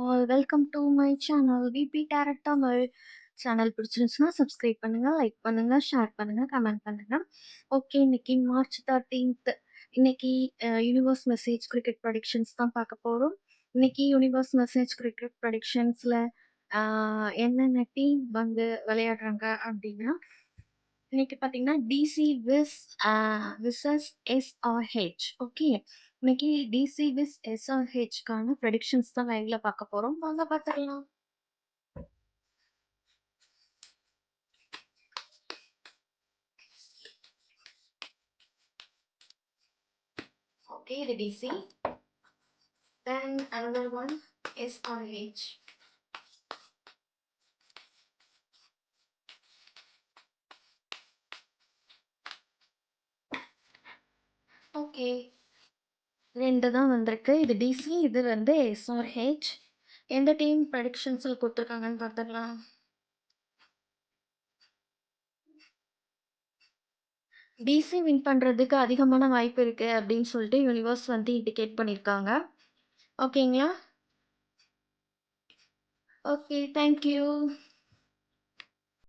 All. Welcome to my channel VP direct Tamil. Channel பிடிச்சிருந்துச்சுன்னா subscribe பண்ணுங்க, like பண்ணுங்க, share பண்ணுங்க, கமெண்ட் பண்ணுங்க. ஓகே, இன்னைக்கு மார்ச் 13th. இன்னைக்கு யூனிவர்ஸ் மெசேஜ் கிரிக்கெட் ப்ரடிக்ஷன்ஸ் தான் பார்க்க போகிறோம். இன்னைக்கு யூனிவர்ஸ் மெசேஜ் கிரிக்கெட் ப்ரடிக்ஷன்ஸில் என்னென்ன டீம் வந்து விளையாடுறாங்க அப்படின்னா, இன்னைக்கு பார்த்தீங்கன்னா டிசி விசஸ் எஸ்ஆர்ஹெச். ஓகே, இன்னைக்கு டிசி விஸ் எஸ்ஆர்ஹெச்க்கான ப்ரெடிக்ஷன்ஸ் தான் லைவ்ல பார்க்க போறோம். வாங்க பார்த்துக்கலாம். ஓகே, இது DC. Then another one SRH. Okay, ரெண்டு தான் வந்திருக்கு. இது டிசி, இது வந்து எஸ்ஆர்ஹெச். எந்த டீம் ப்ரெடிக்ஷன்ஸில் கொடுத்துருக்காங்கன்னு பார்த்துடலாம். டிசி வின் பண்ணுறதுக்கு அதிகமான வாய்ப்பு இருக்குது அப்படின்னு சொல்லிட்டு யூனிவர்ஸ் வந்து இண்டிகேட் பண்ணியிருக்காங்க. ஓகேங்களா? Okay, thank you.